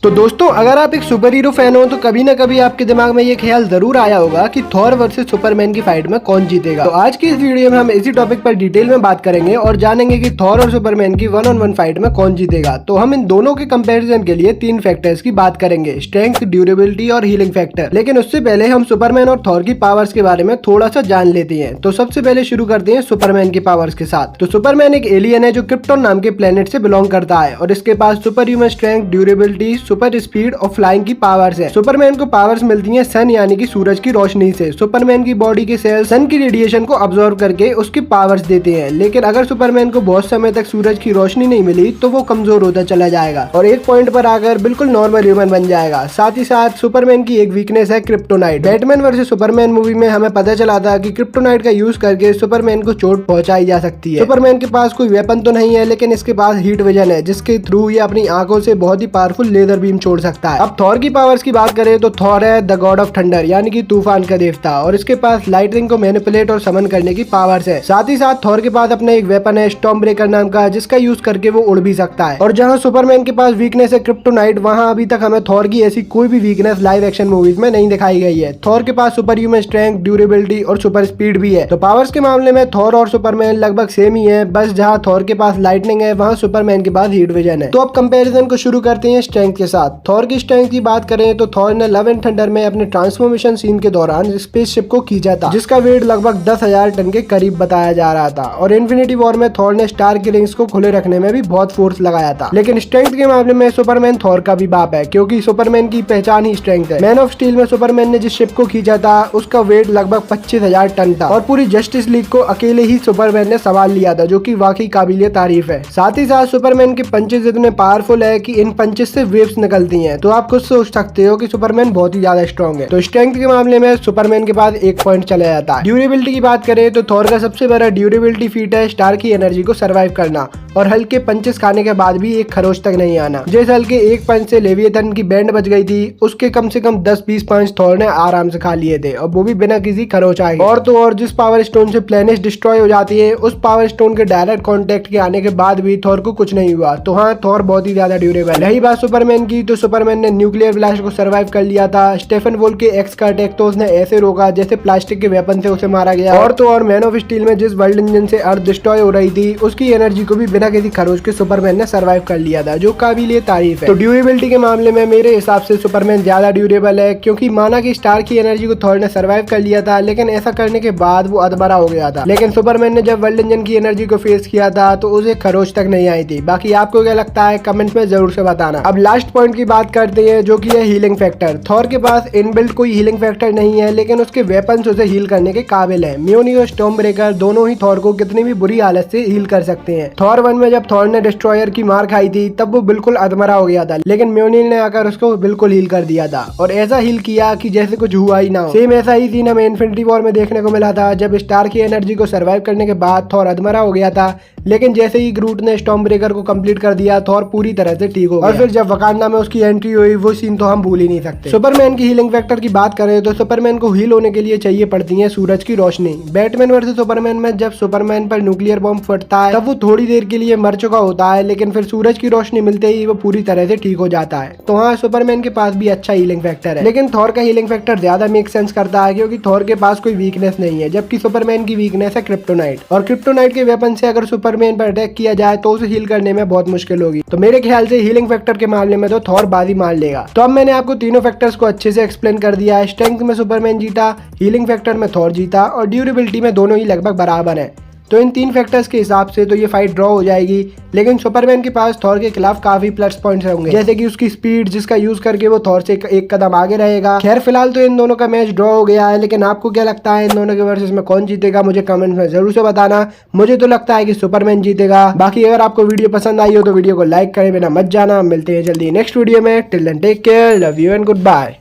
तो दोस्तों अगर आप एक सुपर हीरो फैन हो तो कभी ना कभी आपके दिमाग में ये ख्याल जरूर आया होगा कि थॉर वर्सेस सुपरमैन की फाइट में कौन जीतेगा। तो आज की इस वीडियो में हम इसी टॉपिक पर डिटेल में बात करेंगे और जानेंगे कि थॉर और सुपरमैन की 1-on-1 फाइट में कौन जीतेगा। तो हम इन दोनों के कंपैरिजन के लिए 3 फैक्टर्स की बात करेंगे, स्ट्रेंथ, ड्यूरेबिलिटी और हीलिंग फैक्टर। लेकिन उससे पहले हम सुपरमैन और थॉर की पावर्स के बारे में थोड़ा सा जान लेते हैं। तो सबसे पहले शुरू करते हैं सुपरमैन की पावर्स के साथ। तो सुपरमैन एक एलियन है जो क्रिप्टॉन नाम के प्लेनेट से बिलोंग करता है और इसके पास super human strength, durability, super speed और फ्लाइंग की पावर्स है। सुपरमैन को पावर्स मिलती हैं सन यानी कि सूरज की रोशनी से। सुपरमैन की बॉडी के सेल्स सन की रेडिएशन को अब्सॉर्ब करके उसकी पावर्स देते हैं। लेकिन अगर सुपरमैन को बहुत समय तक सूरज की रोशनी नहीं मिली तो वो कमजोर होता चला जाएगा और एक पॉइंट पर आकर बिल्कुल नॉर्मल ह्यूमन बन जाएगा। साथ ही साथ सुपरमैन की एक वीकनेस है kryptonite. Batman versus Superman movie में हमें पता चला था कि क्रिप्टोनाइट का यूज करके सुपरमैन को चोट पहुंचाई जा सकती है। सुपरमैन के पास कोई वेपन तो नहीं है लेकिन इसके पास हीट विजन है जिसके थ्रू ये अपनी आंखों से बहुत ही पावरफुल लेजर बीम छोड़ सकता है। अब थॉर की पावर्स की बात करें तो थॉर है द गॉड ऑफ थंडर यानी कि तूफान का देवता और इसके पास लाइटनिंग को मैनिपुलेट और समन करने की पावर्स है। साथ ही साथ थॉर के पास अपना एक वेपन है स्टॉर्म ब्रेकर नाम का जिसका यूज करके वो उड़ भी सकता है। और जहां सुपरमैन के पास वीकनेस है क्रिप्टोनाइट, वहां अभी तक हमें थॉर की ऐसी कोई भी वीकनेस लाइव एक्शन मूवीज में नहीं दिखाई गई है। थॉर के पास सुपर ह्यूमन स्ट्रेंथ, ड्यूरेबिलिटी और सुपर स्पीड भी है। तो पावर्स के मामले में थॉर और सुपरमैन लगभग सेम ही है, बस जहां थॉर के पास लाइटनिंग है वहां सुपरमैन के पास हीट विजन है। तो अब कंपैरिजन को शुरू करते हैं स्ट्रेंथ के साथ। थॉर की स्ट्रेंथ की बात करें तो थॉर ने लव एंड थंडर में अपने ट्रांसफॉर्मेशन सीन के दौरान स्पेसशिप को खींचा था जिसका वेट लगभग 10,000 टन के करीब बताया जा रहा था। और इन्फिनिटी वॉर में थॉर ने स्टार की रिंग्स को खुले रखने में भी बहुत फोर्स लगाया था। लेकिन स्ट्रेंथ के मामले में सुपरमैन थॉर का भी बाप है क्योंकि सुपरमैन की पहचान ही स्ट्रेंथ है। मैन ऑफ स्टील में सुपरमैन ने जिस शिप को खींचा था उसका वेट लगभग 25,000 टन था और पूरी जस्टिस लीग को अकेले ही सुपरमैन ने संभाल लिया था, जो कि वाकई काबिलियत तारीफ है। साथ ही साथ सुपरमैन के पंचेस इतने पावरफुल है कि इन पंचेस से वेव्स निकलती हैं। तो आप खुद सोच सकते हो कि सुपरमैन बहुत ही ज्यादा स्ट्रॉन्ग है। तो स्ट्रेंथ के मामले में सुपरमैन के पास 1 पॉइंट चला जाता है। ड्यूरेबिलिटी की बात करें तो थॉर का सबसे बड़ा ड्यूरेबिलिटी फीट है स्टार की एनर्जी को सर्वाइव करना और हल्के पंचेस खाने के बाद भी एक खरोच तक नहीं आना। जैसे हल्के 1 पंच से लेविएथन की बैंड बच गई थी, उसके कम से कम 10-20 पंच थॉर ने आराम से खा लिए थे और वो भी बिना किसी खरोच आए। और तो और जिस पावर स्टोन से प्लेनेट्स डिस्ट्रॉय हो जाती है उस पावर स्टोन के डायरेक्ट कॉन्टेक्ट के आने के बाद भी थॉर को कुछ नहीं हुआ। तो हाँ, थॉर बहुत ही ज्यादा ड्यूरेबल। रही बात सुपरमैन की तो सुपरमैन ने न्यूक्लियर ब्लास्ट को सर्वाइव कर लिया था। स्टेफन वोल्ट के एक्स का अटैक तो उसने ऐसे रोका जैसे प्लास्टिक के वेपन से उसे मारा गया। और तो और मैन ऑफ स्टील में जिस वर्ल्ड इंजन से अर्थ डिस्ट्रॉय हो रही थी उसकी एनर्जी को भी बिना किसी खरोच के सुपरमैन ने सर्वाइव कर लिया था, जो काबिलियत तारीफ है। तो ड्यूरेबिलिटी के मामले में मेरे हिसाब से सुपरमैन ज्यादा ड्यूरेबल है क्योंकि माना कि स्टार की एनर्जी को थॉर ने सर्वाइव कर लिया था लेकिन ऐसा करने के बाद वो अधमरा हो गया था। लेकिन सुपरमैन ने जब वर्ल्ड इंजन की एनर्जी को फेस किया था तो उसे खरोच तक नहीं आई थी। बाकी आपको क्या लगता है कमेंट में जरूर से बताना। अब लास्ट पॉइंट की बात करते हैं जो कि है हीलिंग फैक्टर। थॉर के पास इनबिल्ट कोई हीलिंग फैक्टर नहीं है लेकिन उसके वेपन्स उसे हील करने के काबिल है। म्योनी और स्टॉर्म ब्रेकर दोनों ही थॉर को कितनी भी बुरी हालत से हील कर सकते हैं। थॉर 1 में जब थॉर ने डिस्ट्रॉयर की मार खाई थी तब वो बिल्कुल अधमरा हो गया था लेकिन म्योनिल ने आकर उसको बिल्कुल हील कर दिया था और ऐसा हील किया कि जैसे कुछ हुआ ही ना हो। सेम ऐसा ही सीन हमें इन्फिनिटी वॉर में देखने को मिला था जब स्टार की एनर्जी को सर्वाइव करने के बाद थॉर अधमरा हो गया था लेकिन जैसे ही ग्रूट ने स्टॉर्म ब्रेकर को कंप्लीट कर दिया थॉर पूरी तरह से ठीक हो गया। और फिर जब वकांडा में उसकी एंट्री हुई वो सीन तो हम भूल ही नहीं सकते। सुपरमैन की हीलिंग फैक्टर की बात करें तो सुपरमैन को हील होने के लिए चाहिए पड़ती है सूरज की रोशनी। बैटमैन वर्सेस सुपरमैन में जब सुपरमैन पर न्यूक्लियर बॉम्ब फटता है तब वो थोड़ी देर के लिए मर चुका होता है लेकिन फिर सूरज की रोशनी मिलते ही वो पूरी तरह से ठीक हो जाता है। तो हाँ, सुपरमैन के पास भी अच्छा हीलिंग फैक्टर है लेकिन थॉर का हीलिंग फैक्टर ज्यादा मेक सेंस करता है क्योंकि थॉर के पास कोई वीकनेस नहीं है जबकि सुपरमैन की वीकनेस है क्रिप्टोनाइट और क्रिप्टोनाइट के वेपन से अगर सुपरमैन पर अटैक किया जाए तो उसे हील करने में बहुत मुश्किल होगी। तो मेरे ख्याल से हीलिंग फैक्टर के मामले में तो थॉर बाजी मार लेगा। तो अब मैंने आपको तीनों फैक्टर्स को अच्छे से एक्सप्लेन कर दिया है। स्ट्रेंथ में सुपरमैन जीता, हीलिंग फैक्टर में थॉर जीता और ड्यूरेबिलिटी में दोनों ही लगभग बराबर है। तो इन 3 फैक्टर्स के हिसाब से तो ये फाइट ड्रॉ हो जाएगी लेकिन सुपरमैन के पास थॉर के खिलाफ काफी प्लस पॉइंट्स होंगे जैसे कि उसकी स्पीड जिसका यूज करके वो थॉर से एक कदम आगे रहेगा। खैर फिलहाल तो इन दोनों का मैच ड्रॉ हो गया है लेकिन आपको क्या लगता है इन दोनों के वर्सेस में कौन जीतेगा मुझे कमेंट में जरूर से बताना। मुझे तो लगता है कि सुपरमैन जीतेगा। बाकी अगर आपको वीडियो पसंद आई हो तो वीडियो को लाइक करे बिना मत जाना। मिलते हैं जल्दी नेक्स्ट वीडियो में। Till then take care, love you and good bye.